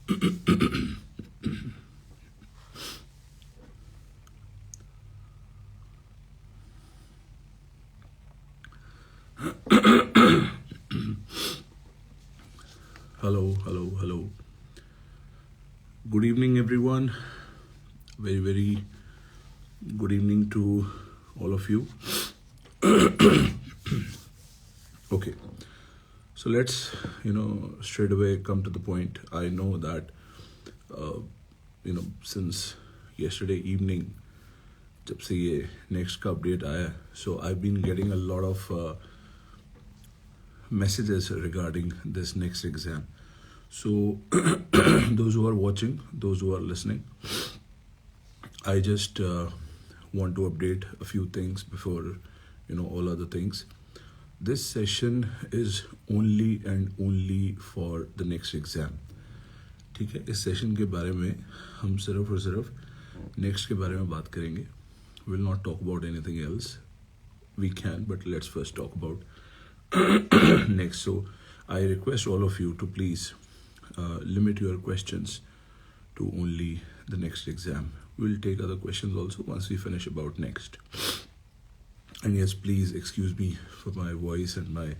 Hello, hello, hello. Good evening, everyone. Very, very good evening to all of you. Okay, so let's, straight away come to the point. I know that, since yesterday evening, जब से ये next का update आया, so I've been getting a lot of messages regarding this next exam. So those who are watching, those who are listening, I just want to update a few things before all other things. This session is only and only for the next exam. ठीक है, इस session के बारे में हम सिर्फ और सिर्फ नेक्स्ट के बारे में बात करेंगे. We'll not talk about anything else. We can, but let's first talk about next. So I request all of you to please limit your questions to only the next exam. We'll take other questions also once we finish about next. And yes, please excuse me for my voice and my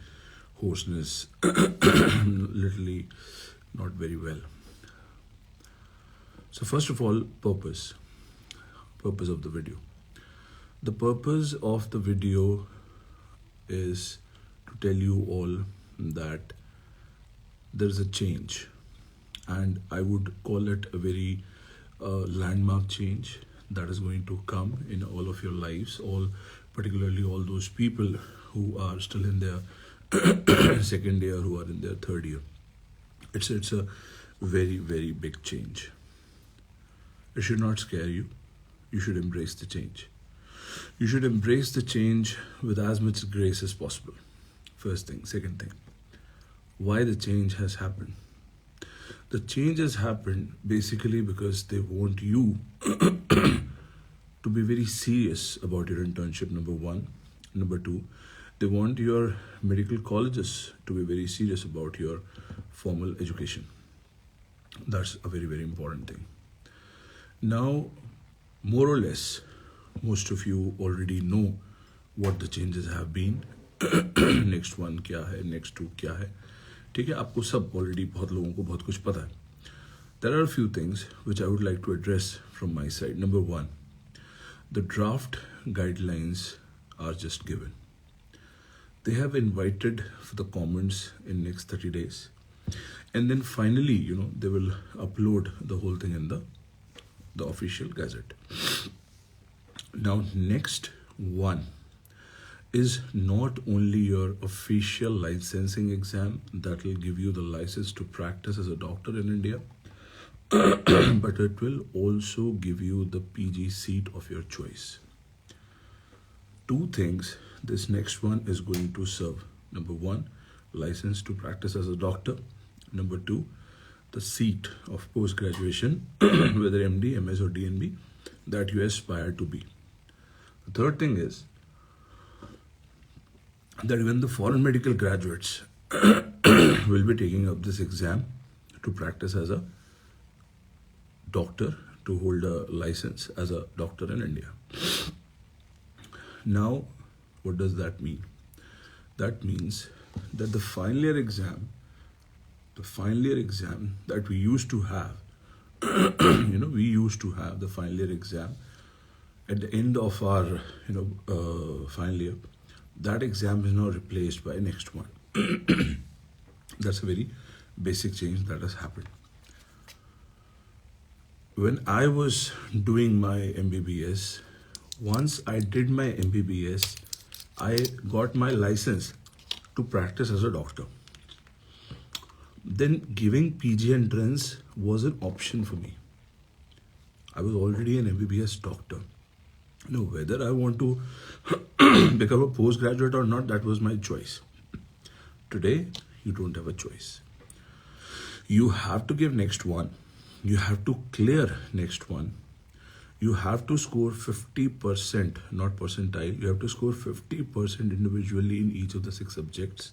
hoarseness. Literally not very well. So first of all, purpose of the video. The purpose of the video is to tell you all that there's a change, and I would call it a very landmark change that is going to come in all of your lives, particularly all those people who are still in their second year, who are in their third year. It's a very, very big change. It should not scare you. You should embrace the change. You should embrace the change with as much grace as possible. First thing. Second thing, why the change has happened. The change has happened basically because they want you to be very serious about your internship, number one. Number two, they want your medical colleges to be very serious about your formal education. That's a very, very important thing. Now, more or less, most of you already know what the changes have been. Next one क्या है, next two क्या है. ठीक है, आपको सब already बहुत लोगों को बहुत कुछ पता है. There are a few things which I would like to address from my side. Number one, the draft guidelines are just given. They have invited for the comments in next 30 days. And then finally, they will upload the whole thing in the official gazette. Now, next one is not only your official licensing exam that will give you the license to practice as a doctor in India, but it will also give you the PG seat of your choice. Two things this next one is going to serve. Number one, license to practice as a doctor. Number two, the seat of post-graduation, whether MD, MS or DNB, that you aspire to be. The third thing is that when the foreign medical graduates will be taking up this exam to practice as a doctor, to hold a license as a doctor in India. Now, what does that mean? That means that the final year exam that we used to have, we used to have the final year exam at the end of our, final year. That exam is now replaced by next one. That's a very basic change that has happened. When I was doing my MBBS, once I did my MBBS, I got my license to practice as a doctor. Then giving PG entrance was an option for me. I was already an MBBS doctor. Whether I want to become a postgraduate or not, that was my choice. Today, you don't have a choice. You have to give next one. You have to clear next one. You have to score 50%, not percentile. You have to score 50% individually in each of the 6 subjects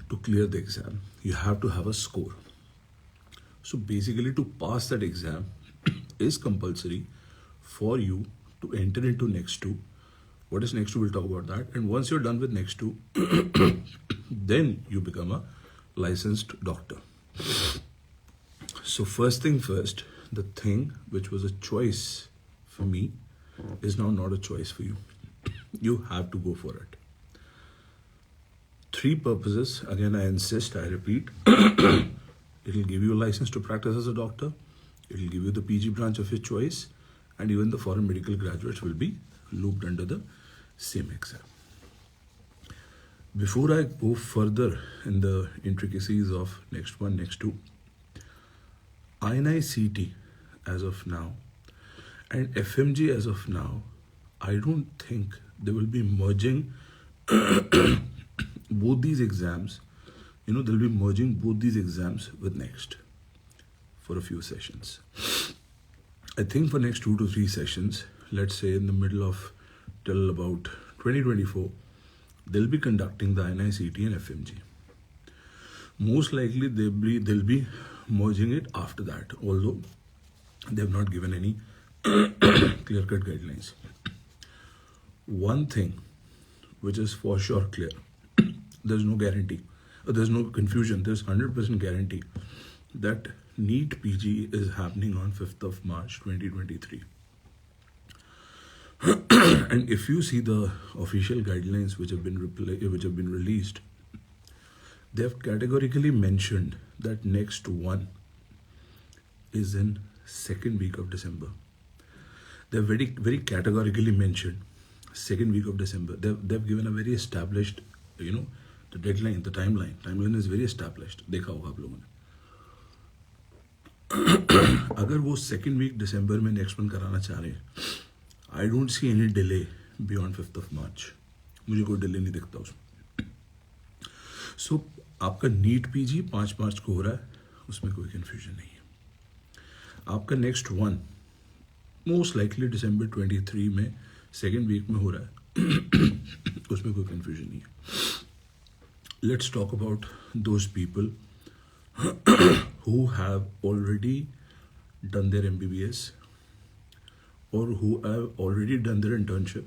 to clear the exam. You have to have a score. So basically, to pass that exam is compulsory for you to enter into next two. What is next two? We'll talk about that. And once you're done with next two, then you become a licensed doctor. So first thing first, the thing which was a choice for me is now not a choice for you. You have to go for it. 3 purposes, again I insist, I repeat. It'll give you a license to practice as a doctor, it'll give you the PG branch of your choice, and even the foreign medical graduates will be looped under the same exam. Before I go further in the intricacies of next one, next two, INI-CT as of now and FMG as of now, I don't think they will be merging both these exams. They'll be merging both these exams with next for a few sessions. I think for next 2 to 3 sessions, let's say in the middle of till about 2024, they'll be conducting the INI-CT and FMG. Most likely they'll be merging it after that, although they have not given any clear-cut guidelines. One thing which is for sure clear, there's no guarantee, there's no confusion, there's 100% guarantee that NEETPG is happening on 5th of March 2023. And if you see the official guidelines which have been released, they have categorically mentioned that next one is in second week of December. They have very, very categorically mentioned second week of December. They've given a very established, the deadline, the timeline. Timeline is very established. देखा होगा आप लोगों ने. अगर वो second week December में next one कराना चाह रहे हैं, I don't see any delay beyond 5th of March. मुझे कोई delay नहीं दिखता उसमें. So आपका NEETPG 5 मार्च को हो रहा है, उसमें कोई confusion नहीं है. आपका next one most likely December 23 में second week में हो रहा है, उसमें कोई confusion नहीं है. Let's talk about those people who have already done their MBBS or who have already done their internship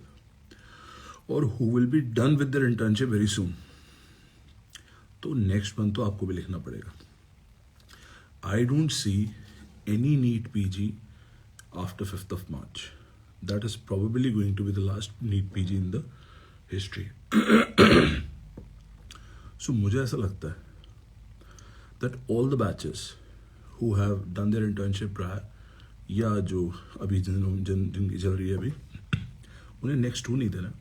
or who will be done with their internship very soon. तो next month तो आपको भी लिखना पड़ेगा. I don't see any NEETPG after 5th of March. That is probably going to be the last NEETPG in the history. So मुझे ऐसा लगता है that all the batches who have done their internship prior या जो अभी जिनकी चल रही है अभी, उन्हें next 2 नहीं देना,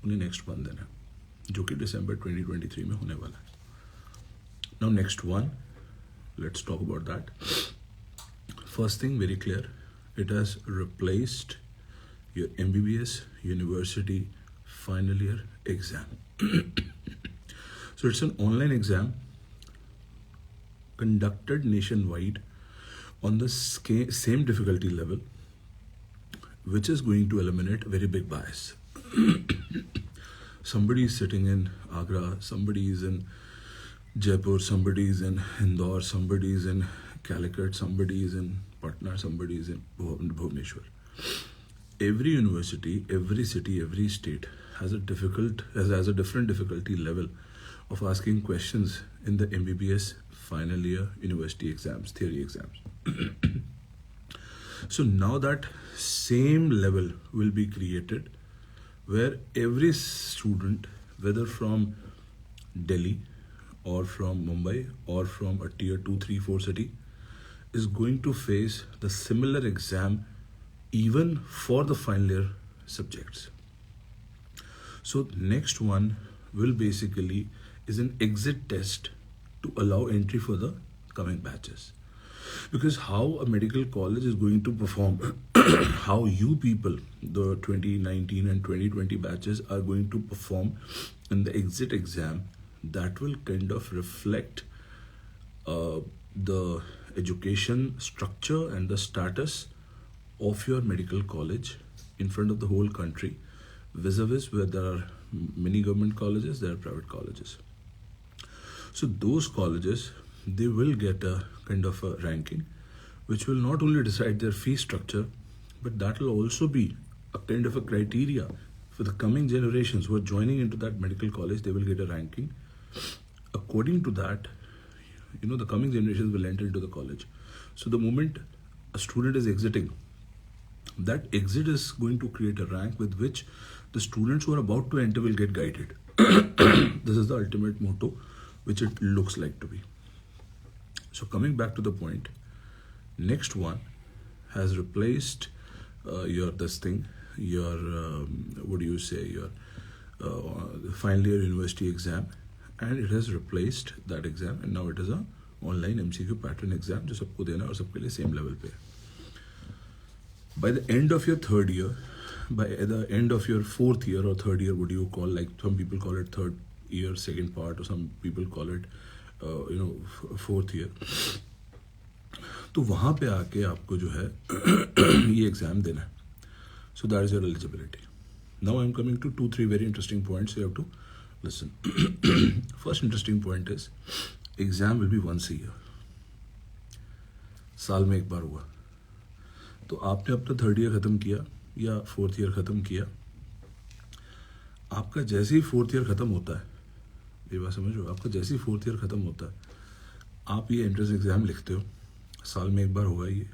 उन्हें next 1 देना, जो कि December 2023 में होने वाला है. Now next one, let's talk about that. First thing, very clear, it has replaced your MBBS university final year exam. So it's an online exam conducted nationwide on the same difficulty level, which is going to eliminate a very big bias. Somebody is sitting in Agra, somebody is in Jaipur, somebody is in Indore, somebody is in Calicut, somebody is in Patna, somebody is in Bhubaneswar. Every university, every city, every state has a different difficulty level of asking questions in the MBBS final year university exams, theory exams. So now that same level will be created where every student, whether from Delhi or from Mumbai or from a tier 2, 3, 4 city, is going to face the similar exam even for the final year subjects. So next one will basically is an exit test to allow entry for the coming batches. Because how a medical college is going to perform, how you people, the 2019 and 2020 batches are going to perform in the exit exam, that will kind of reflect the education structure and the status of your medical college in front of the whole country, vis-a-vis where there are many government colleges, there are private colleges. So those colleges they will get a kind of a ranking, which will not only decide their fee structure, but that will also be a kind of a criteria for the coming generations who are joining into that medical college. They will get a ranking. According to that, the coming generations will enter into the college. So the moment a student is exiting, that exit is going to create a rank with which the students who are about to enter will get guided. This is the ultimate motto which it looks like to be. So coming back to the point, next one has replaced your final year university exam, and it has replaced that exam, and now it is a online MCQ pattern exam जो सबको देना और सबके लिए same level पे. By the end of your third year, by the end of your fourth year or third year, what do you call, like some people call it third year second part, or some people call it fourth year, तो वहाँ पे आके आपको जो है ये exam देना है. So that is your eligibility. Now I am coming to 2-3 very interesting points you have to listen. First interesting point is exam will be once a year. साल में एक बार हुआ. तो आपने अपना थर्ड ईयर ख़त्म किया या फोर्थ ईयर ख़त्म किया, आपका जैसे ही फोर्थ ईयर ख़त्म होता है, ये बात समझो, आपका जैसे ही फोर्थ ईयर ख़त्म होता है, आप ये एंट्रेंस एग्ज़ाम लिखते हो. साल में एक बार होगा ये,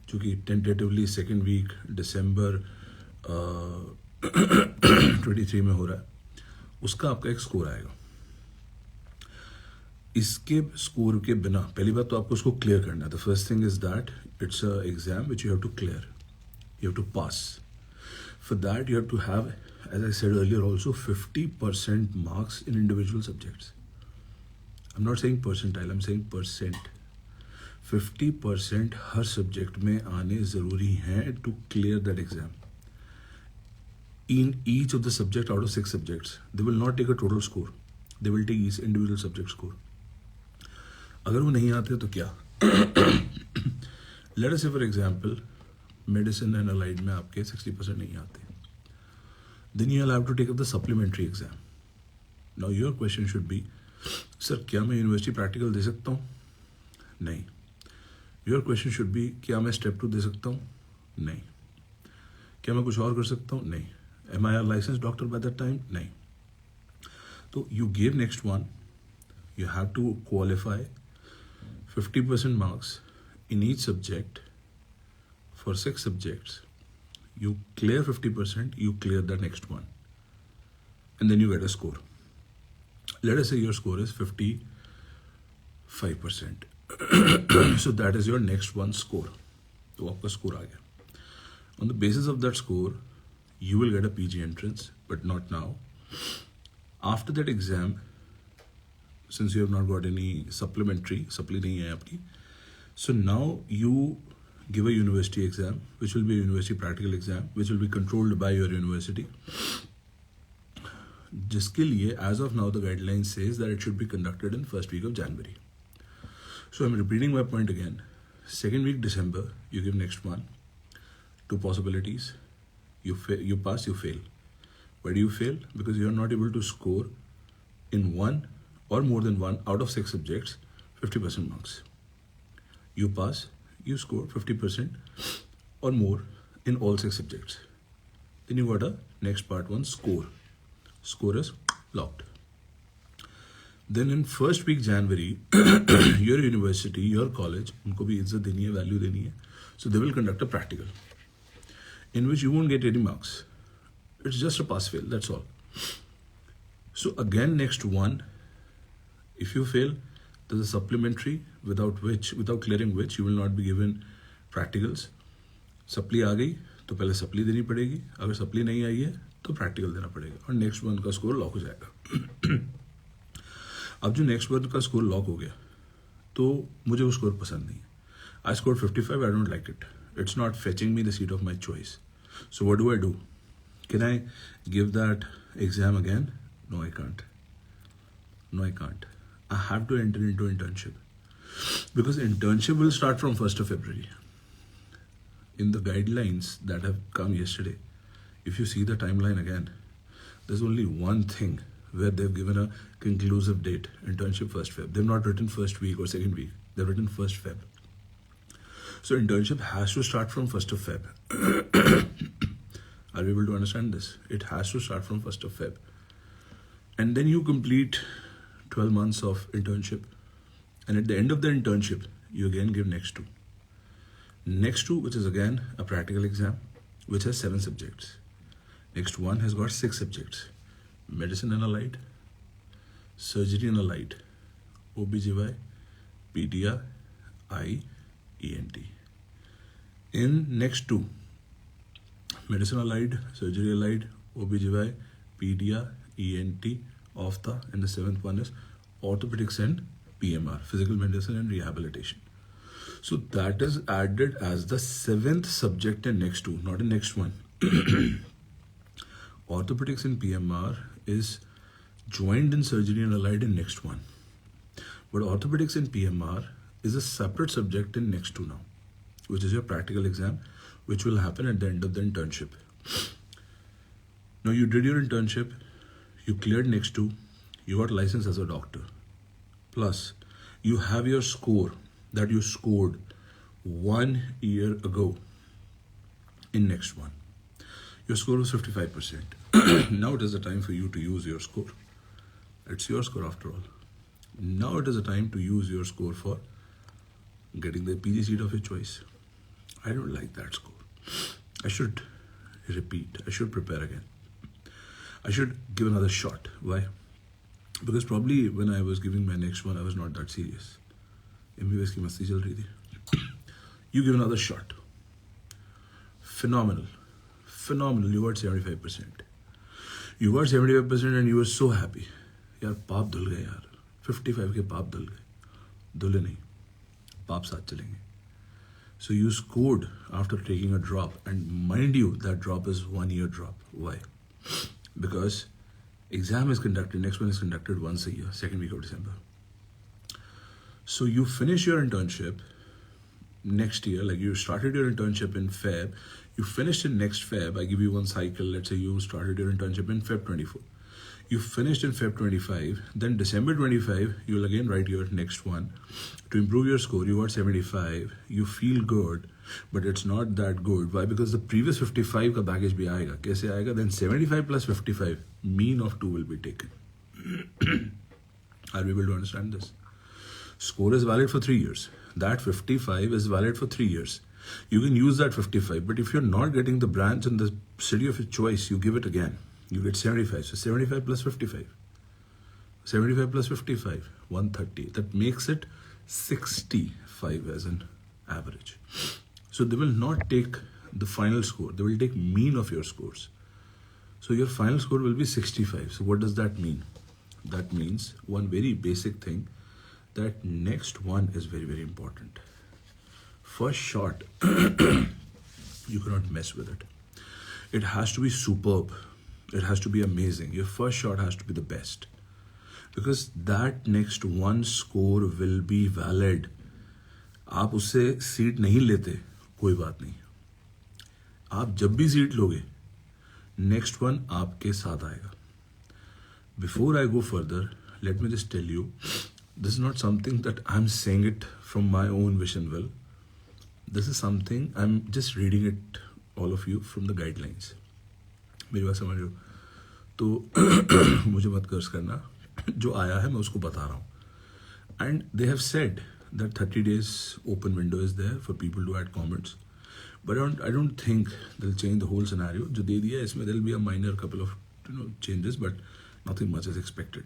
चूँकि टेंटेटिवली सेकेंड वीक दिसंबर 23 में हो रहा है. उसका आपका एक स्कोर आएगा. इसके स्कोर के बिना पहली बात तो आपको उसको क्लियर करना है. The first thing is that it's a exam which you have to clear, you have to pass. For that you have to have, as I said earlier also, 50% marks in individual subjects. I'm not saying percentile, I'm saying percent. 50% her subject में आने ज़रूरी हैं to clear that exam. In each of the subject out of 6 subjects, they will not take a total score. They will take each individual subject score. अगर वो नहीं आते तो क्या? Let us say for example, medicine and allied में आपके 60% नहीं आते, then you will have to take up the supplementary exam. Now your question should be, sir क्या मैं यूनिवर्सिटी प्रैक्टिकल दे सकता हूँ? नहीं. Your question should be, क्या मैं स्टेप 2 दे सकता हूँ? नहीं. क्या मैं कुछ और कर सकता हूँ? नहीं. Am I a licensed doctor by that time? नहीं. तो you give next one, you have to qualify 50% marks in each subject. For 6 subjects, you clear 50%, you clear the next one, and then you get a score. Let us say your score is 55%. So that is your next one score. तो आपका score आ गया. On the basis of that score, you will get a PG entrance, but not now. After that exam, since you have not got any supply नहीं है आपकी, so now you give a university exam, which will be a university practical exam, which will be controlled by your university, जिसके लिए as of now the guideline says that it should be conducted in first week of January. So I'm repeating my point again. Second week December, you give next one. 2 possibilities. You pass, you fail. Why do you fail? Because you are not able to score in one or more than one out of 6 subjects 50% marks. You pass, you score 50% or more in all 6 subjects. Then you got a next part 1 score. Score is locked. Then in first week January, your university, your college, उनको भी इज्जत देनी है, value देनी है. So they will conduct a practical in which you won't get any marks. It's just a pass fail, that's all. So again next one, if you fail, there's a supplementary without clearing which you will not be given practicals. Supply आ गई तो पहले supply देनी पड़ेगी, अगर supply नहीं आई है तो practical देना पड़ेगा, और next one का score lock हो जाएगा. अब जो next one का score lock हो गया तो मुझे वो score पसंद नहीं है. I scored 55, I don't like it. It's not fetching me the seat of my choice. So what do? Can I give that exam again? No, I can't. I have to enter into internship, because internship will start from 1st of February. In the guidelines that have come yesterday, if you see the timeline again, there's only one thing where they've given a conclusive date, internship 1st Feb. They've not written first week or second week. They've written 1st Feb. So internship has to start from 1st of Feb. Are you able to understand this? It has to start from 1st of Feb. And then you complete 12 months of internship. And at the end of the internship, you again give next two. Next two, which is again a practical exam, which has 7 subjects. Next one has got 6 subjects. Medicine and allied, surgery and allied, OBGY, PDR, I, ENT. In next two, medicine allied, surgery allied, OBGY, PDR, ENT, OPHTA, and the 7th one is orthopedics and PMR, physical medicine and rehabilitation. So that is added as the 7th subject in next two, not in next one. Orthopedics and PMR is joined in surgery and allied in next one. But orthopedics and PMR is a separate subject in next two now, which is your practical exam, which will happen at the end of the internship. Now you did your internship, you cleared next two, you got licensed as a doctor. Plus, you have your score that you scored 1 year ago in next one. Your score was 55%. Now it is the time for you to use your score. It's your score after all. Now it is the time to use your score for getting the PG seat of your choice. I don't like that score. I should repeat. I should prepare again. I should give another shot. Why? Because probably when I was giving my next one, I was not that serious. MBBS की मस्ती चल रही थी. You give another shot. Phenomenal. Phenomenal. You got 75%. You got 75% and you were so happy. यार पाप धुल गए यार. 55 के पाप धुल गए. धुले नहीं. पाप साथ चलेंगे. So you scored after taking a drop, and mind you, that drop is 1 year drop. Why? Because exam is conducted, next one is conducted once a year, 2nd week of December. So you finish your internship next year, like you started your internship in Feb, you finished in next Feb, I give you one cycle, let's say you started your internship in Feb 24. You finished in Feb 25, then December 25, you'll again write your next one. To improve your score, you got 75, you feel good, but it's not that good. Why? Because the previous 55 ka baggage bhi aayega. Kaise aayega? Then 75 plus 55, mean of 2 will be taken. Are we able to understand this? Score is valid for 3 years. That 55 is valid for 3 years. You can use that 55, but if you're not getting the branch in the city of your choice, you give it again. You get 75. So 75 plus 55. 75 plus 55, 130. That makes it 65 as an average. So they will not take the final score. They will take mean of your scores. So your final score will be 65. So what does that mean? That means one very basic thing, that next one is very, very important. First shot, you cannot mess with it. It has to be superb. It has to be amazing. Your first shot has to be the best. Because that next one score will be valid. आप उससे seat नहीं लेते, कोई बात नहीं. आप जब भी सीट लोगे, next one आपके साथ आएगा. Before I go further, let me just tell you, this is not something that I'm saying it from my own wish and will. This is something I'm just reading it, all of you, from the guidelines. मेरी बात समझ रहे हो? तो मुझे मत कर्ज करना. जो आया है मैं उसको बता रहा हूँ. And they have said that 30 days open window is there for people to add comments. But I don't think they'll change the whole scenario. जो दे दिया इसमें there'll be a minor couple of changes, but nothing much is expected.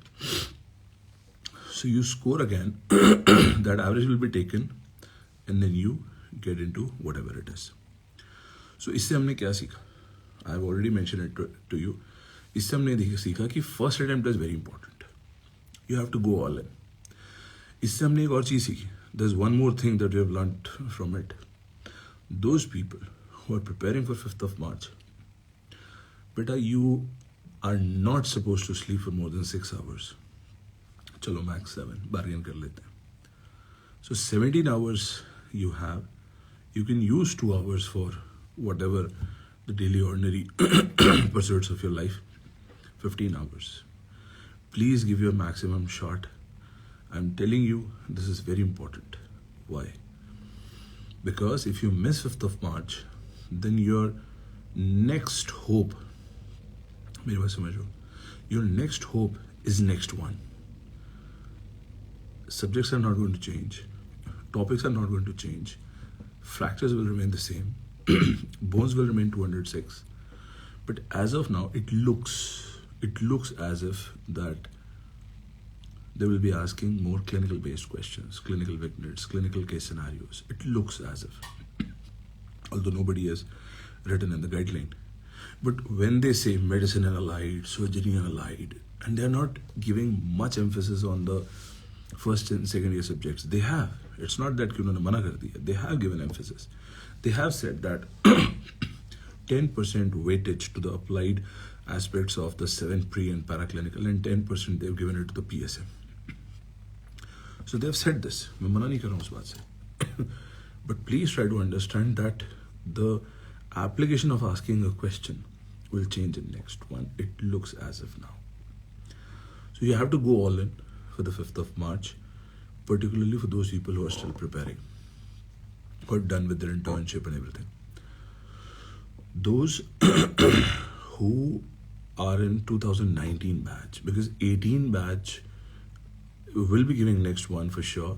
So you score again, that average will be taken, and then you get into whatever it is. So इससे हमने क्या सीखा? I've already mentioned it to you. इससे हमने सीखा कि first attempt is very important. You have to go all in. इससे हमने एक और चीज़ सीखी. There's one more thing that we have learned from it. Those people who are preparing for 5th of March, beta, you are not supposed to sleep for more than 6 hours. चलो max 7, bargain कर लेते हैं. So 17 hours you have. You can use 2 hours for whatever the daily ordinary pursuits of your life. 15 hours. Please give your maximum shot. I'm telling you, this is very important. Why? Because if you miss 5th of March, then your next hope, मेरी बात समझो, your next hope is next one. Subjects are not going to change. Topics are not going to change. Fractures will remain the same. Bones will remain 206. But as of now, it looks as if that they will be asking more clinical based questions, clinical vignettes, clinical case scenarios. It looks as if, although nobody has written in the guideline. But when they say medicine and allied, surgery and allied, and they're not giving much emphasis on the first and second year subjects, they have. It's not that उन्होंने मना कर दिया. They have given emphasis. They have said that 10% weightage to the applied aspects of the 7 pre and paraclinical, and 10% they've given it to the PSM. So they've said this. मैं मना नहीं कर रहा हूँ उस बात से. But please try to understand that the application of asking a question will change in next one. It looks as if now. So you have to go all in for the 5th of March, particularly for those people who are still preparing or done with their internship and everything. Those who are in 2019 batch, because 18 batch will be giving next one for sure,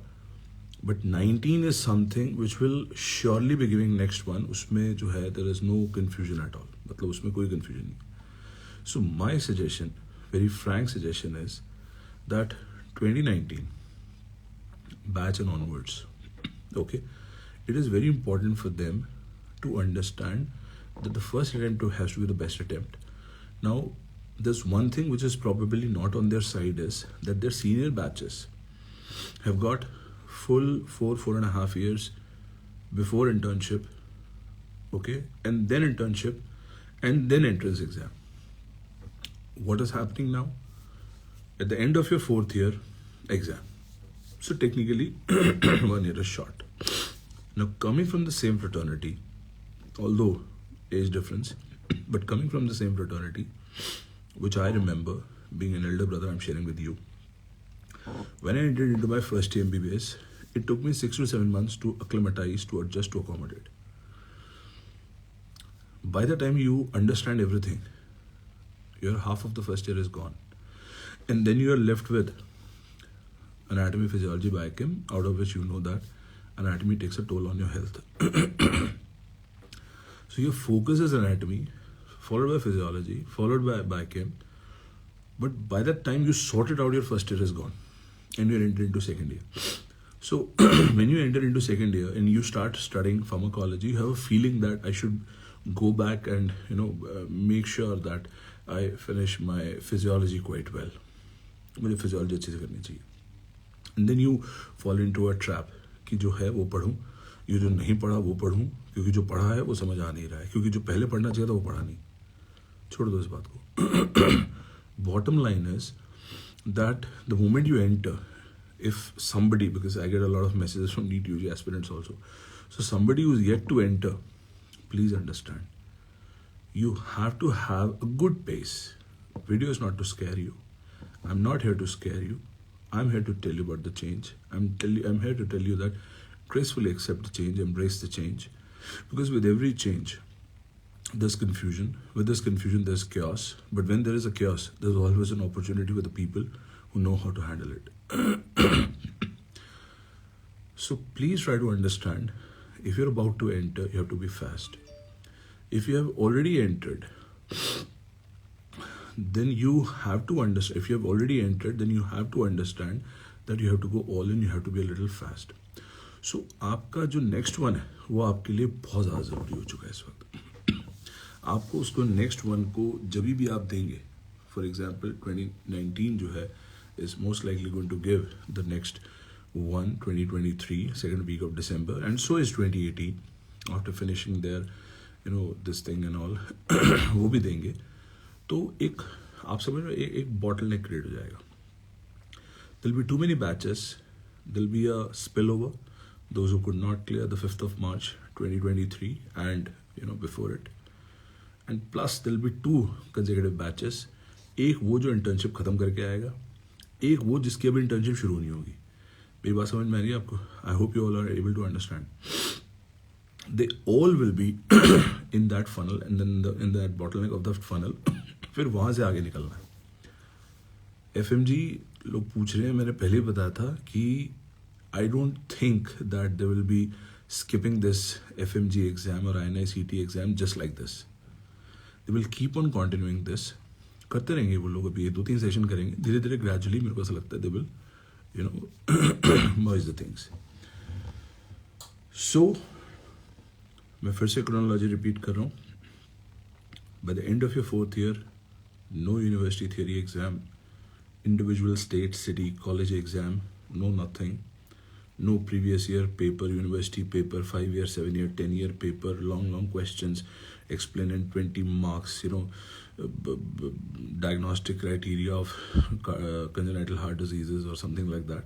but 19 is something which will surely be giving next one. उसमें जो है, there is no confusion at all. मतलब उसमें कोई confusion नहीं. So my suggestion, very frank suggestion, is that 2019 batch and onwards, okay, it is very important for them to understand that the first attempt has to be the best attempt. Now, there's one thing which is probably not on their side, is that their senior batches have got full 4.5 years before internship, okay, and then internship, and then entrance exam. What is happening now? At the end of your 4th year, exam. So technically, 1 year is short. Now, coming from the same fraternity, although age difference, but coming from the same fraternity, which I remember being an elder brother, I'm sharing with you. When I entered into my first year MBBS, it took me 6 to 7 months to acclimatize, to adjust, to accommodate. By the time you understand everything, your half of the first year is gone. And then you are left with anatomy, physiology, biochem, out of which you know that anatomy takes a toll on your health. So your focus is anatomy, followed by physiology, followed by biochem. But by that time you sort it out, your first year is gone, and you enter into second year. So when you enter into second year and you start studying pharmacology, you have a feeling that I should go back and make sure that I finish my physiology quite well. मुझे physiology अच्छे से करनी चाहिए. And then you fall into a trap कि जो है वो पढूं, ये जो नहीं पढ़ा वो पढूं, क्योंकि जो पढ़ा है वो समझ आ नहीं रहा है, क्योंकि जो पहले पढ़ना चाहिए था वो पढ़ा नहीं. छोड़ दो इस बात को. Bottom line is that the moment you enter, if somebody, because I get a lot of messages from NEETPG aspirants also, so somebody who's yet to enter, please understand, you have to have a good pace. Video is not to scare you. I'm not here to scare you. I'm here to tell you about the change. I'm here to tell you that gracefully accept the change, embrace the change. Because with every change, there's confusion. With this confusion, there's chaos. But when there is a chaos, there's always an opportunity for the people who know how to handle it. So please try to understand, if you're about to enter, you have to be fast. If you have already entered, then you have to understand, if you have already entered, then you have to understand that you have to go all in, you have to be a little fast. So आपका जो next one है, वो आपके लिए बहुत ज़्यादा ज़रूरी हो चुका है इस वक्त. आपको उसको next one को जब भी आप देंगे, for example 2019 जो है is most likely going to give the next one 2023 second week of December, and so is 2018 after finishing their this thing and all. वो भी देंगे तो एक आप समझ रहे एक bottleneck create हो जाएगा. There'll be too many batches. There'll be a spillover. Those who could not clear the 5th of March 2023 and before it. And plus there'll be 2 consecutive batches. एक वो जो इंटर्नशिप ख़त्म करके आएगा, एक वो जिसकी अभी इंटर्नशिप शुरू नहीं होगी। मेरी बात समझ में आ रही है आपको? I hope you all are able to understand. They all will be in that funnel and then in that bottleneck of the funnel. फिर वहाँ से आगे निकलना है. FMG लोग पूछ रहे हैं, मैंने पहले ही बताया था कि I don't think that they will be skipping this FMG exam or INI-CT exam just like this. They will keep on continuing this. करते रहेंगे वो लोग. अभी ये 2-3 सेशन करेंगे, धीरे धीरे ग्रेजुअली मेरे को ऐसा लगता है they will merge the things. So मैं फिर से क्रोनोलॉजी रिपीट कर रहा हूँ. By the end of your 4th year, no university theory exam, individual state city college exam, no nothing, no previous year paper, university paper, 5 year, 7 year, 10 year paper, long questions, explain in 20 marks, diagnostic criteria of congenital heart diseases or something like that.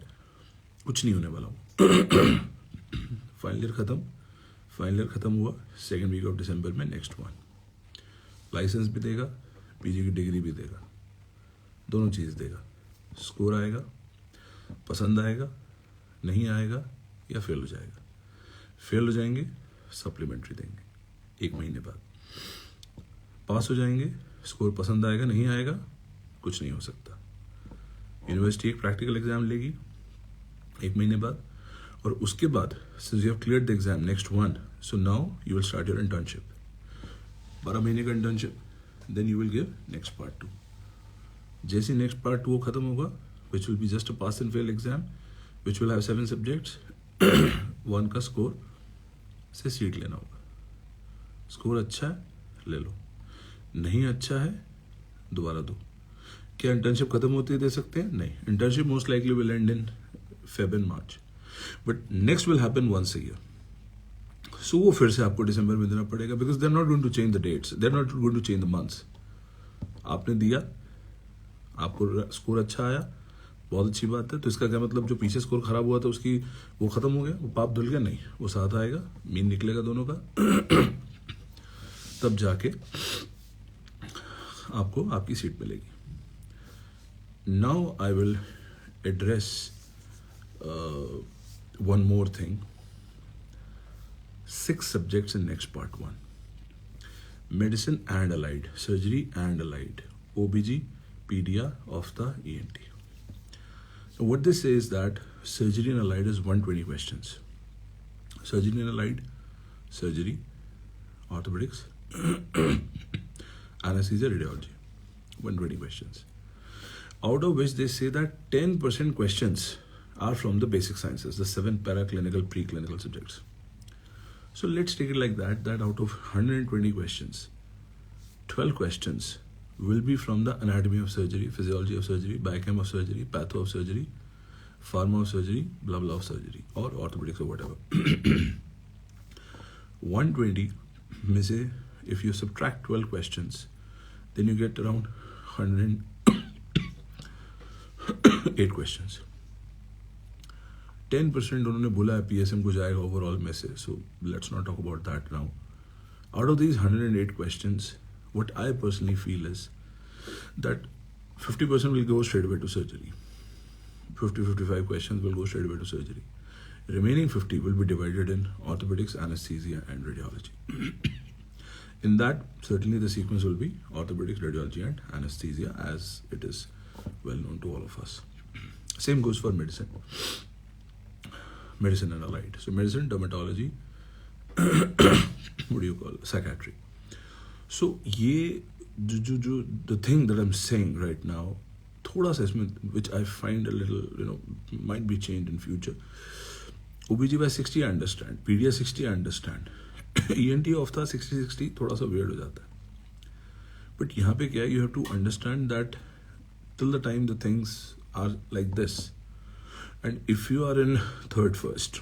कुछ नहीं होने वाला हूँ. Final year ख़त्म हुआ 2nd week of December में. Next one licence भी देगा, पीजी की डिग्री भी देगा, दोनों चीज़ देगा. स्कोर आएगा, पसंद आएगा, नहीं आएगा या फेल हो जाएगा. फेल हो जाएंगे, सप्लीमेंट्री देंगे 1 महीने बाद. पास हो जाएंगे, स्कोर पसंद आएगा, नहीं आएगा, कुछ नहीं हो सकता. यूनिवर्सिटी एक प्रैक्टिकल एग्जाम लेगी 1 महीने बाद, और उसके बाद since you have cleared the exam, next one, so now you will start your internship. 12 महीने का internship, then you will give next part 2. जैसे next part 2 खत्म होगा, which will be just a pass and fail exam, which will have 7 subjects, 1 का score से seat लेना होगा. Score अच्छा है, ले लो. नहीं अच्छा है, दोबारा दो. क्या इंटर्नशिप खत्म होते ही दे सकते हैं? नहीं. Internship most likely will and in Feb and March. But next will happen once a year. So वो फिर से आपको दिसंबर में देना पड़ेगा, because they're not going to change the dates. They're not going to change the months. आपने दिया, आपको स्कोर अच्छा आया, बहुत अच्छी बात है. तो इसका क्या मतलब, जो पीछे स्कोर खराब हुआ था उसकी वो खत्म हो गया, वो पाप धुल गया? नहीं, वो साथ आएगा, मीन निकलेगा दोनों का. तब जाके आपको आपकी सीट मिलेगी. Now I will address one more thing. 6 subjects in next part 1. Medicine and allied, surgery and allied, OBG, pedia of the ENT. So what they say is that surgery and allied is 120 questions. Surgery and allied, surgery, orthopedics, anesthesia, radiology, 120 questions. Out of which they say that 10% questions are from the basic sciences, the 7 paraclinical, preclinical subjects. So let's take it like that out of 120 questions, 12 questions will be from the anatomy of surgery, physiology of surgery, biochem of surgery, patho of surgery, pharma of surgery, blah blah of surgery, or orthopedics or whatever. 120 में से if you subtract 12 questions, then you get around 108 questions. 10% उन्होंने बोला है PSM को जाएगा overall में से. So let's not talk about that now. Out of these 108 questions, what I personally feel is that 50% will go straight away to surgery. 50-55 questions will go straight away to surgery. Remaining 50 will be divided in orthopedics, anesthesia, and radiology. In that, certainly the sequence will be orthopedics, radiology, and anesthesia, as it is well known to all of us. Same goes for medicine. Medicine and allied. So medicine, dermatology, what do you call it? Psychiatry. So ये जो the thing that I'm saying right now, थोड़ा सा इसमें which I find a little might be changed in future. OBG by 60 I understand, pedia 60 I understand, ENT of the 60 थोड़ा सा weird हो जाता है. But यहाँ पे क्या है, you have to understand that till the time the things are like this, and if you are in 3rd first,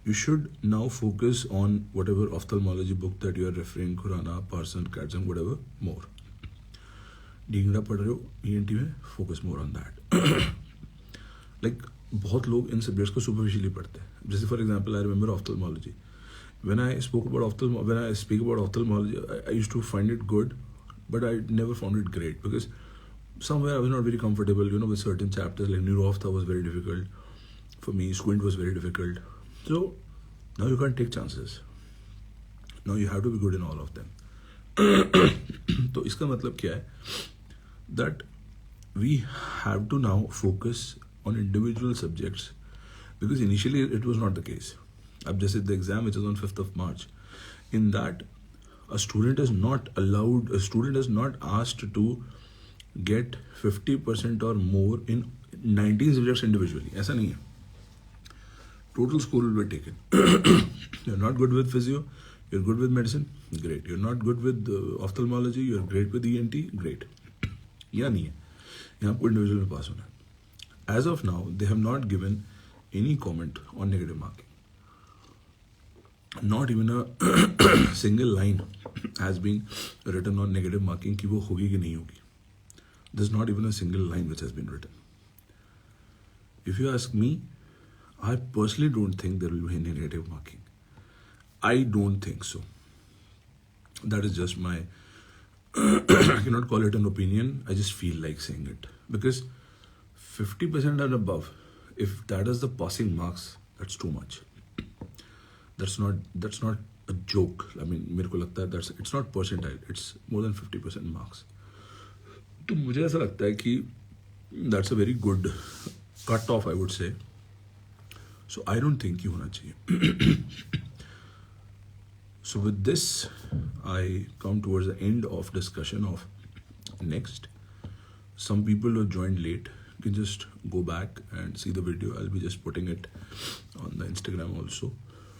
you should now focus on whatever ophthalmology book that you are referring, Khurana, Parson, Katzan, whatever, more. डींगड़ा पढ़ रहे हो ENT में, focus more on that. Like बहुत लोग इन subjects को superficially पढ़ते हैं. जैसे for example, I remember ophthalmology. When I speak about ophthalmology, I used to find it good but I never found it great because somewhere I was not very comfortable, with certain chapters. Like Neurophtha was very difficult for me. Squint was very difficult. So now you can't take chances. Now you have to be good in all of them. तो इसका मतलब क्या है? That we have to now focus on individual subjects because initially it was not the case. अब जैसे the exam which is on 5th of March, in that a student is not asked to get 50% or more in 19 subjects individually. ऐसा नहीं है. Total score will be taken. You're not good with physio, you're good with medicine, great. You're not good with ophthalmology, you're great with ENT, great. या नहीं है. यहाँ आपको individual में पास होना है. As of now, they have not given any comment on negative marking. Not even a single line has been written on negative marking कि वो होगी कि नहीं होगी. There's not even a single line which has been written. If you ask me, I personally don't think there will be any negative marking. I don't think so. That is just my, I cannot call it an opinion. I just feel like saying it. Because 50% and above, if that is the passing marks, that's too much. That's not a joke. I mean, मेरे को लगता है it's not percentile. It's more than 50% marks. तो मुझे ऐसा लगता है कि that's a very good cut off, I would say. So I don't think ये होना चाहिए. So with this, I come towards the end of discussion of next. Some people who joined late can just go back and see the video. I'll be just putting it on the Instagram also.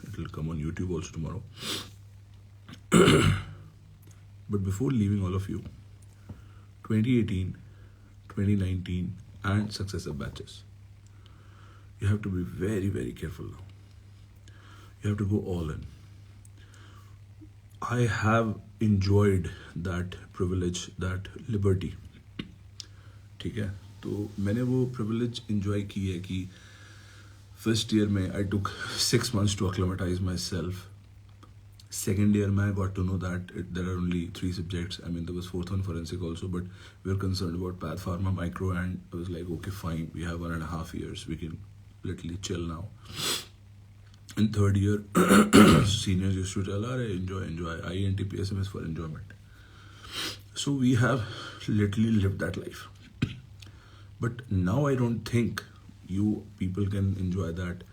It will come on YouTube also tomorrow. But before leaving all of you, 2018, 2019 and successive batches, you have to be very, very careful now. You have to go all in. I have enjoyed that privilege, that liberty. ठीक है, तो मैंने वो privilege enjoy की है कि first year में I took 6 months to acclimatize myself. Second year I got to know that there are only 3 subjects. I mean, there was 4th one forensic also, but we were concerned about path pharma micro, and I was like, okay, fine, we have 1.5 years, we can literally chill now. In third year, seniors used to tell, enjoy, INTPSM is for enjoyment. So we have literally lived that life. But now I don't think you people can enjoy that,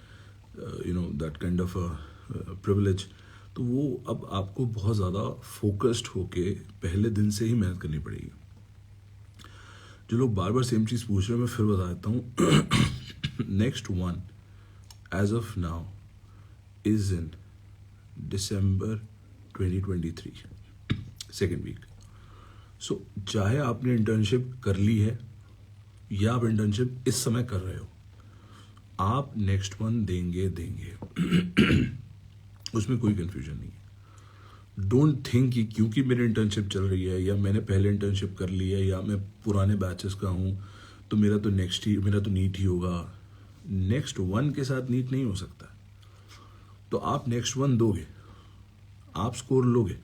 that kind of a privilege. तो वो अब आपको बहुत ज़्यादा focused होके पहले दिन से ही मेहनत करनी पड़ेगी. जो लोग बार बार सेम चीज़ पूछ रहे हैं, मैं फिर बता देता हूँ. Next one as of now is in December 2023, second week. So चाहे आपने इंटर्नशिप कर ली है या आप इंटर्नशिप इस समय कर रहे हो, आप नेक्स्ट वन देंगे. उसमें कोई कन्फ्यूजन नहीं है. डोंट थिंक कि क्योंकि मेरी इंटर्नशिप चल रही है या मैंने पहले इंटर्नशिप कर ली है या मैं पुराने बैचेस का हूँ तो मेरा तो नीट ही होगा. नेक्स्ट वन के साथ नीट नहीं हो सकता. तो आप नेक्स्ट वन दोगे, आप स्कोर लोगे.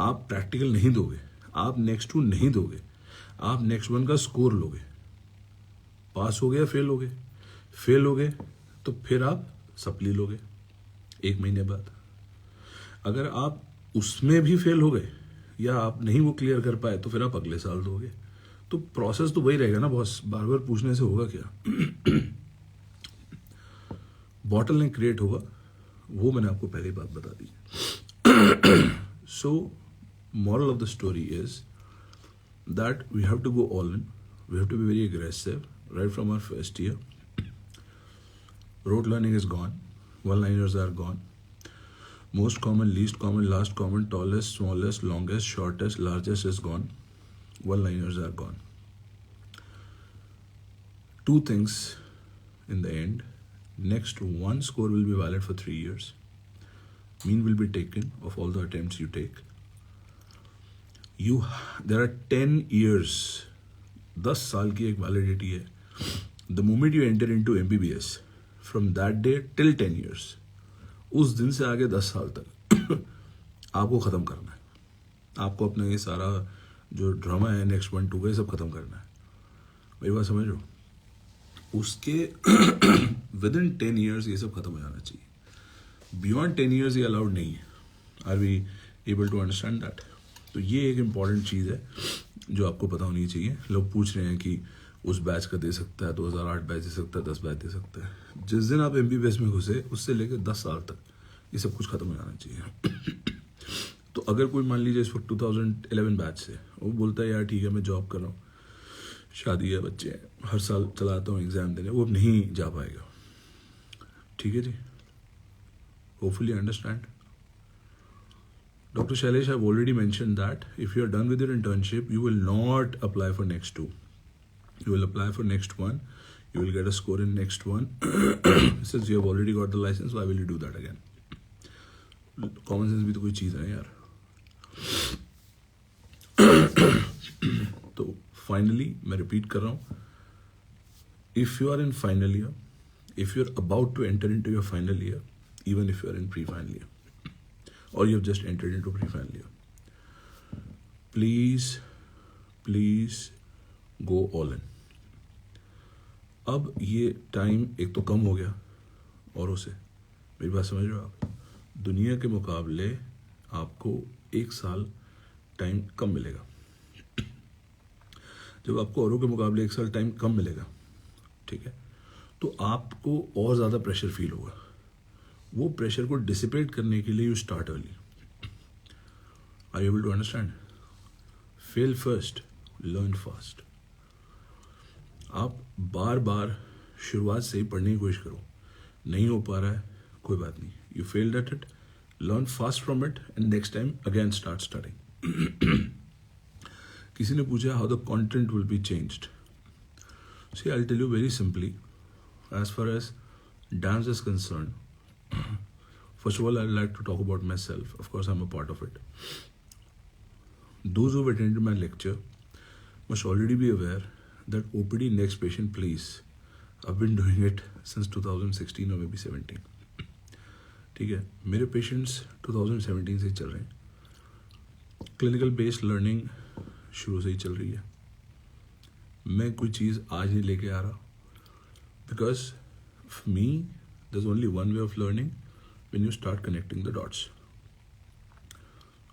आप प्रैक्टिकल नहीं दोगे, आप नेक्स्ट टू नहीं दोगे, आप नेक्स्ट वन का स्कोर लोगे. पास हो गया, फेल हो गए तो फिर आप सप्ली लोगे 1 महीने बाद. अगर आप उसमें भी फेल हो गए या आप नहीं वो क्लियर कर पाए तो फिर आप अगले साल दोगे. तो प्रोसेस तो वही रहेगा ना बॉस. बार बार पूछने से होगा क्या? बॉटल नेक क्रिएट होगा, वो मैंने आपको पहले ही बात बता दी. सो moral of the story is that we have to go all in. We have to be very aggressive right from our first year. Rote learning is gone. One-liners are gone. Most common, least common, last common, tallest, smallest, longest, shortest, largest is gone. One-liners are gone. 2 things in the end. Next, one score will be valid for 3 years. Mean will be taken of all the attempts you take. There are 10 years. 10 साल की एक validity है. The moment you enter into MBBS, from that day till 10 years, उस दिन से आगे 10 साल तक आपको ख़त्म करना है. आपको अपना ये सारा जो ड्रामा है नेक्स्ट 1-2 का ये सब खत्म करना है। मेरी बात समझ रहे हो? उसके विद इन 10 ईयर्स ये सब खत्म हो जाना चाहिए। बियॉन्ड 10 ईयर्स ये अलाउड नहीं है। Are we able to understand that? तो ये एक इम्पॉर्टेंट चीज़ है जो आपको पता होनी चाहिए। लोग पूछ रहे हैं कि उस बैच का दे सकता है, 2008 बैच दे सकता है, 10 बैच दे सकता है। जिस दिन आप MBBS में घुसे उससे लेकर 10 साल तक ये सब कुछ खत्म हो जाना चाहिए। तो अगर कोई मान लीजिए इस वक्त 2011 बैच से वो बोलता है यार ठीक है मैं जॉब कर रहा हूँ, शादी है, बच्चे हैं, हर साल चलाता हूँ एग्ज़ाम देने, वो अब नहीं जा पाएगा। ठीक है जी, hopefully understand. Dr. Shailesh, I've already mentioned that if you are done with your internship, you will not apply for next 2. You will apply for next 1. You will get a score in next 1. Since you have already got the license, why will you do that again? Common sense भी तो कोई चीज़ है यार। तो finally मैं repeat कर रहा हूँ, if you are in final year, if you are about to enter into your final year, even if you are in pre-final year, or you have just entered into pre-final year, please go all in. अब ये time एक तो कम हो गया औरों से, मेरी बात समझ रहे हो आप? दुनिया के मुकाबले आपको 1 साल टाइम कम मिलेगा। जब आपको औरों के मुकाबले 1 साल टाइम कम मिलेगा, ठीक है, तो आपको और ज़्यादा प्रेशर फील होगा। वो प्रेशर को डिसिपेट करने के लिए you start early. Are you able to understand? Fail first, learn fast. आप बार बार शुरुआत से ही पढ़ने की कोशिश करो, नहीं हो पा रहा है कोई बात नहीं, you failed at it, learn fast from it and next time again start studying. किसी ने पूछा how the content will be changed. See I will tell you very simply, as far as dance is concerned, first of all, I'd like to talk about myself. Of course, I'm a part of it. Those who have attended my lecture must already be aware that OPD next patient please, I've been doing it since 2016 or maybe 17. ठीक है, मेरे patients 2017 से ही चल रहे हैं। Clinical based learning शुरू से ही चल रही है। मैं कोई चीज़ आज नहीं लेके आ रहा, because for me there's only one way of learning, when you start connecting the dots.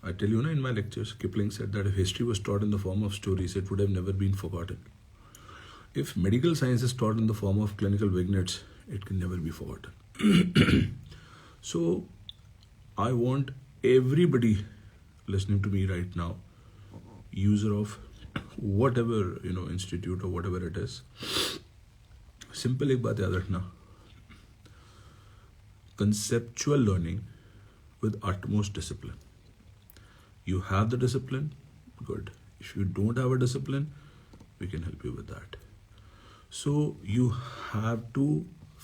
I tell you in my lectures, Kipling said that if history was taught in the form of stories, it would have never been forgotten. If medical science is taught in the form of clinical vignettes, it can never be forgotten. So I want everybody listening to me right now, user of whatever institute or whatever it is, simple एक बात याद रखना, conceptual learning with utmost discipline. You have the discipline, good. If you don't have a discipline, we can help you with that. So you have to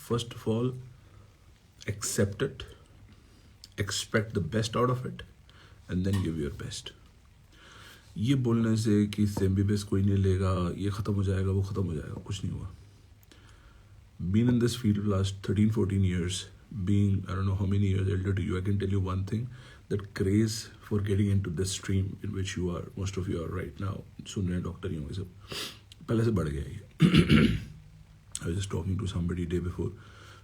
first of all accept it, expect the best out of it, and then give your best. ये बोलने से कि MBBS कोई नहीं लेगा, ये ख़त्म हो जाएगा, वो ख़त्म हो जाएगा, कुछ नहीं हुआ। Been in this field for the last 13-14 years, being I don't know how many years elder to you, I can tell you one thing, that craze for getting into this stream in which you are, most of you are right now, सुन रहे हैं doctor ही होंगे सब, पहले से बढ़ गया ये। I was just talking to somebody day before,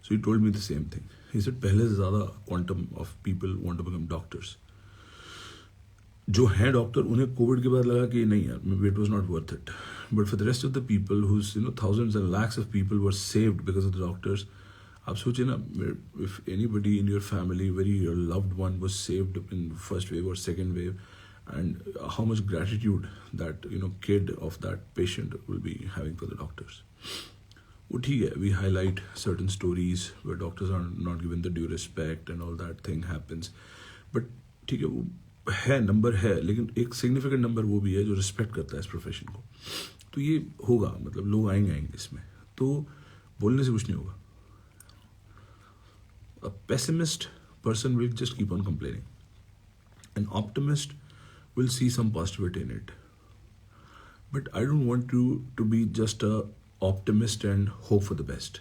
so he told me the same thing. He said पहले से ज़्यादा quantum of people want to become doctors. जो हैं डॉक्टर उन्हें कोविड के बाद लगा कि नहीं यार, it was not worth it. But for the rest of the people whose thousands and lakhs of people were saved because of the doctors, आप सोचिए ना, if anybody in your family, your loved one was saved in first wave or second wave, and how much gratitude that kid of that patient will be having for the doctors. वो ठीक है, we highlight certain stories where doctors are not given the due respect and all that thing happens, but ठीक है, वो है, number है, लेकिन एक सिग्निफिकेंट नंबर वो भी है जो रिस्पेक्ट करता है इस प्रोफेशन को। तो ये होगा, मतलब लोग आएंगे इसमें, तो बोलने से कुछ नहीं होगा। A pessimist person will just keep on complaining. An optimist will see some positivity in it. But I don't want you to be just a optimist and hope for the best.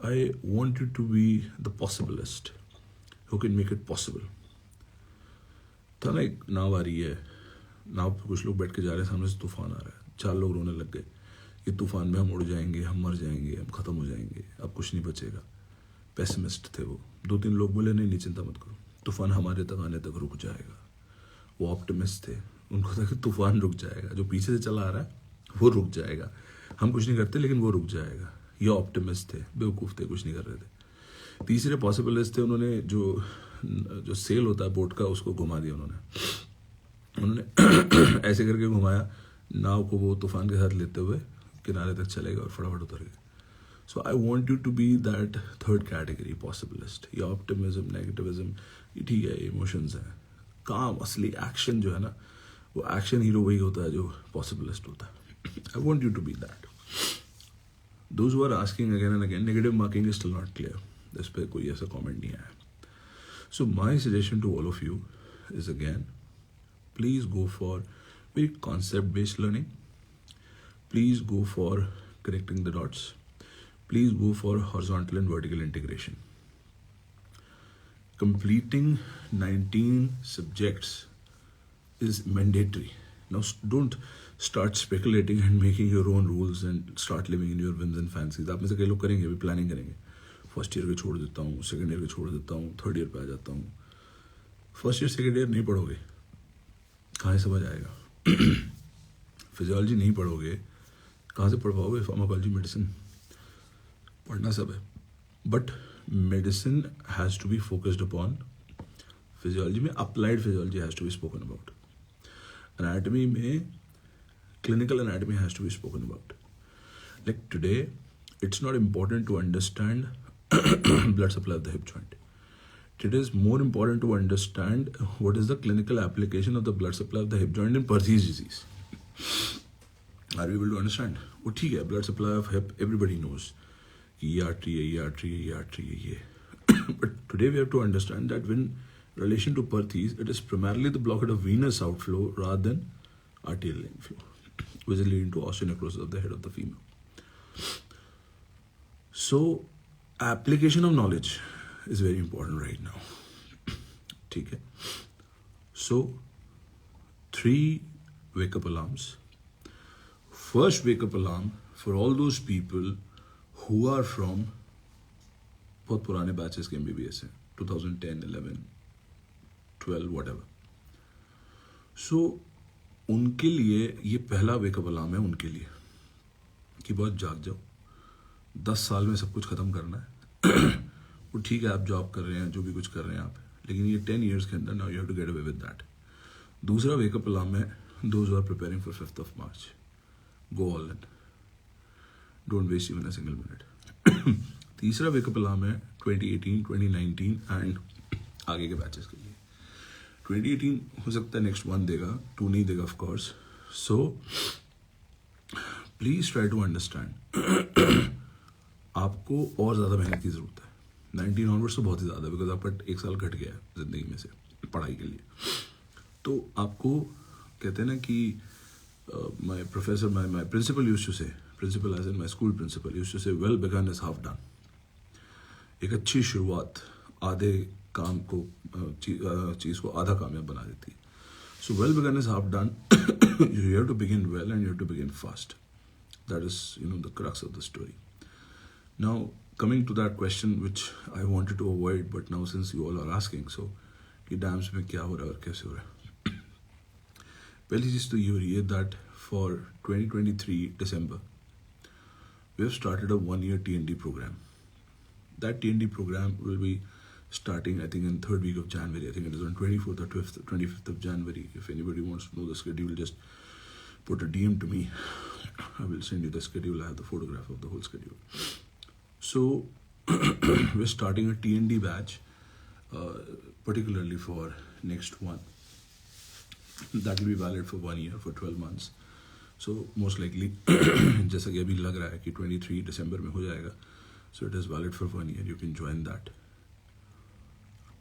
I want you to be the possibilist who can make it possible. था ना, एक नाव आ रही है, नाव पे कुछ लोग बैठ के जा रहे हैं, सामने से तूफान आ रहा है, 4 लोग रोने लग गए, ये तूफान में हम उड़ जाएंगे, हम मर जाएंगे, हम ख़त्म हो जाएंगे, अब कुछ नहीं बचेगा। पेसिमिस्ट थे वो। 2-3 लोग बोले नहीं नहीं चिंता मत करो, तूफान हमारे तक आने तक रुक जाएगा। वो ऑप्टिमिस्ट थे, उनको था कि तूफान रुक जाएगा, जो पीछे से चला आ रहा है वो रुक जाएगा, हम कुछ नहीं करते लेकिन वो रुक जाएगा। ये ऑप्टिमिस्ट थे, बेवकूफ़ थे, कुछ नहीं कर रहे थे। तीसरे पॉसिबलिस्ट थे, उन्होंने जो सेल होता है बोट का उसको घुमा दिया उन्होंने ऐसे करके घुमाया नाव को, वो तूफान के साथ लेते हुए किनारे तक चलेगा और फटाफट उतर गए। So I want you to be that third category possibilist. ये ऑप्टिमिज्म, नेगेटिविज्म, ये ठीक है, इमोशंस हैं। काम, असली एक्शन जो है ना, वो एक्शन हीरो वही होता है जो पॉसिबलिस्ट होता है। I want you to be that. Those who are asking again and again, negative marking is still not clear, इस पर कोई ऐसा कॉमेंट नहीं आया। So my suggestion to all of you is again, please go for very concept based learning, please go for connecting the dots, please go for horizontal and vertical integration. Completing 19 subjects is mandatory. Now don't start speculating and making your own rules and start living in your whims and fancies. आप में से कई लोग करेंगे, अभी planning करेंगे, first year के छोड़ देता हूँ, सेकेंड ईयर के छोड़ देता हूँ, थर्ड ईयर पे आ जाता हूँ। फर्स्ट ईयर सेकेंड ईयर नहीं पढ़ोगे, कहाँ से समझ आएगा? फिजियोलॉजी नहीं पढ़ोगे, कहाँ से पढ़ पाओगे? फार्माकोलॉजी, मेडिसिन पढ़ना सब है, but medicine has to be focused upon physiology में, applied physiology has to be spoken about, anatomy में clinical anatomy has to be spoken about. Like today, it's not important to understand blood supply of the hip joint. It is more important to understand what is the clinical application of the blood supply of the hip joint in Perthes disease. Are you able to understand? वो ठीक है, blood supply of hip everybody knows कि ये artery है, ये artery है, ये artery है, ये. But today we have to understand that when relation to Perthes, it is primarily the blockade of venous outflow rather than arterial inflow, which is leading to osteonecrosis of the head of the femur. So application of knowledge is very important right now. ठीक है. So 3 wake-up alarms. First wake-up alarm for all those people who are from बहुत पुराने batches के MBBS हैं, 2010, 11, 12, whatever. So उनके लिए ये पहला वेकअप अलार्म है, उनके लिए कि बहुत जाग जाओ, 10 साल में सब कुछ ख़त्म करना है. वो ठीक है, आप जॉब कर रहे हैं, जो भी कुछ कर रहे हैं आप, लेकिन ये 10 years के अंदर now you have to get away with that. दूसरा वेकअप अलार्म है those who are preparing for 5th of March. Go all in, don't waste even a single minute. तीसरा वेकअप अलार्म है 2018, 2019 एंड आगे के batches के लिए. 2018 हो सकता है नेक्स्ट 1 देगा, 2 नहीं देगा of course. So please try to understand, आपको और ज़्यादा मेहनत की ज़रूरत है. 19 ऑनवर्ड्स तो बहुत ही ज़्यादा, बिकॉज आपका 1 साल घट गया है ज़िंदगी में से पढ़ाई के लिए. तो आपको कहते हैं ना कि my professor, my principal used to say, principal as in my school principal used to say, well begun is half done. एक अच्छी शुरुआत आधे काम को चीज़ को आधा कामयाब बना देती है. So well begun is half done. You have to begin well and you have to begin fast. That is the crux of the story. Now coming to that question which I wanted to avoid, but now since you all are asking, so कि dams में क्या हो रहा है और कैसे हो रहा है. पहली चीज़ तो ये हो रही है that for 2023 December we have started a 1-year TND program. That TND program will be starting I think in 3rd week of January. I think it is on 24th or 25th of January. If anybody wants to know the schedule, just put a DM to me. I will send you the schedule. I have the photograph of the whole schedule. So we're starting a TND batch, particularly for next one. That will be valid for 1 year, for 12 months. So most likely, जैसा कि अभी लग रहा है कि 23 December में हो जाएगा. So it is valid for 1 year. You can join that,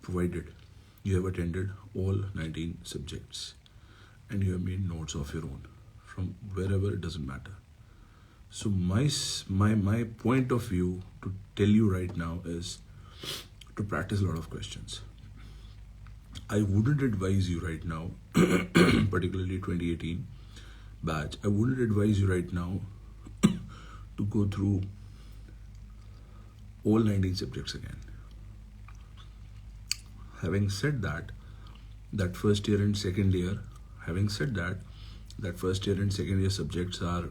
provided you have attended all 19 subjects and you have made notes of your own from wherever. It doesn't matter. So my point of view to tell you right now is to practice a lot of questions. I wouldn't advise you right now, particularly 2018 batch, I wouldn't advise you right now to go through all 19 subjects again. Having said that, that first year and second year, that first year and second year subjects are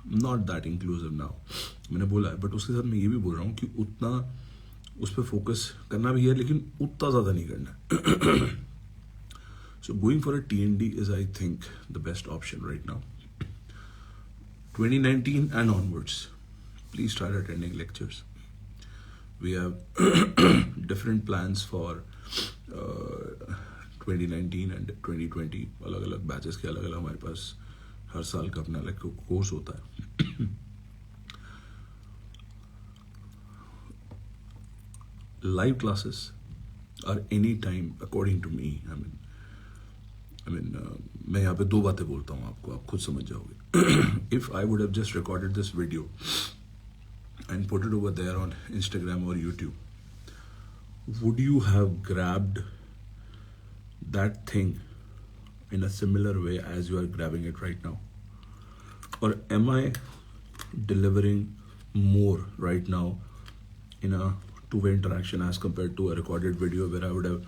not that inclusive now. मैंने बोला है, but उसके साथ मैं ये भी बोल रहा हूँ कि उतना उस पर फोकस करना भी है, लेकिन उतना ज़्यादा नहीं करना है. So going for a TND is, I think, the best option right now. 2019 and onwards, please start attending lectures. We have different plans for 2019 and 2020. अलग-अलग बैचेस के अलग-अलग हमारे पास हर साल का अपना अलग कोर्स होता है. Live classes are any time, according to me. I mean, मैं यहाँ पे दो बातें बोलता हूँ आपको, आप खुद समझ जाओगे. If I would have just recorded this video and put it over there on Instagram or YouTube, would you have grabbed that thing in a similar way as you are grabbing it right now? Or am I delivering more right now in a two-way interaction as compared to a recorded video where I would have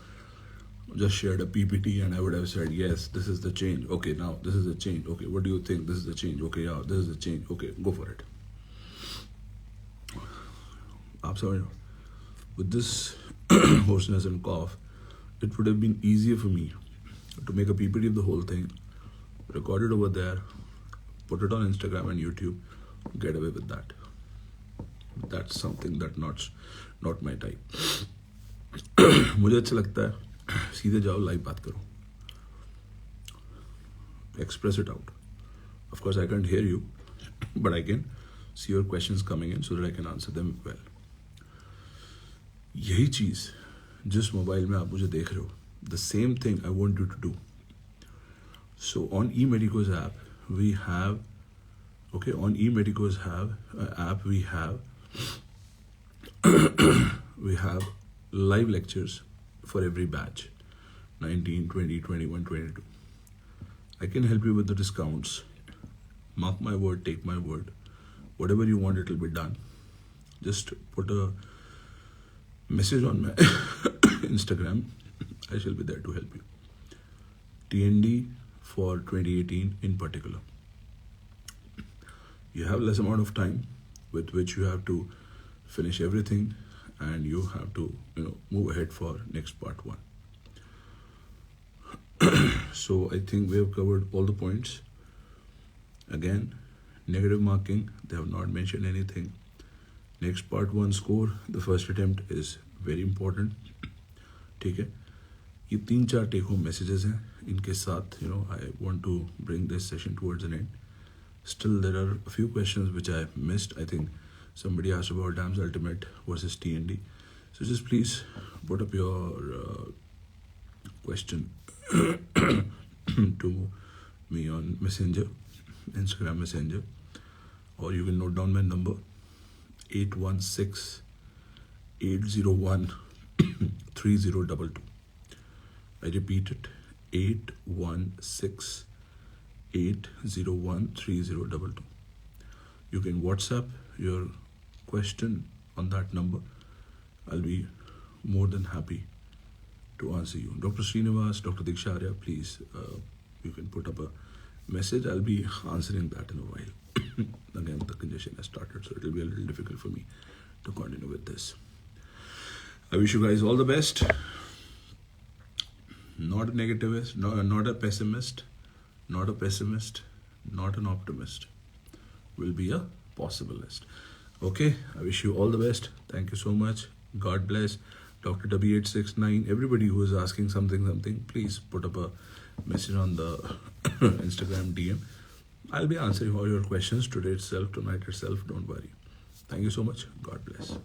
just shared a PPT and I would have said, yes, this is the change. Okay, now this is the change. Okay, what do you think? This is the change. Okay, yeah, this is the change. Okay, go for it. I'm sorry. With this hoarseness and cough, it would have been easier for me to make a PPT of the whole thing, record it over there, put it on Instagram and YouTube, get away with that. That's something that not my type. मुझे अच्छा लगता है सीधे जाओ live बात करो. Express it out. Of course I can't hear you, but I can see your questions coming in so that I can answer them well. यही चीज़ जिस मोबाइल में आप मुझे देख रहे हो, the same thing I want you to do. So on eMedico's app we have, on eMedico's app we have live lectures for every batch, 19, 20, 21, 22. I can help you with the discounts. Mark my word, take my word. Whatever you want, it will be done. Just put a message on my Instagram. I shall be there to help you. TND for 2018 in particular. You have less amount of time with which you have to finish everything and you have to move ahead for next part 1. So I think we have covered all the points. Again, negative marking, they have not mentioned anything. Next part 1 score, the first attempt is very important. ठीक है, ये 3-4 take home messages हैं, इनके साथ I want to bring this session towards an end. Still there are a few questions which I missed. I think somebody asked about DAMS Ultimate versus TND. So just please put up your question to me on Messenger, Instagram Messenger, or you can note down my number, 816-801-3022. I repeat it, 816-801-3022. You can WhatsApp your question on that number. I'll be more than happy to answer you. Dr. Srinivas, Dr. Diksharya, please, you can put up a message. I'll be answering that in a while. Again, the congestion has started, so it'll be a little difficult for me to continue with this. I wish you guys all the best. Not a negativist, not a pessimist, not an optimist. Will be a possibilist. Okay, I wish you all the best. Thank you so much. God bless. Dr. W869, everybody who is asking something, please put up a message on the Instagram DM. I'll be answering all your questions today itself, tonight itself, don't worry. Thank you so much. God bless.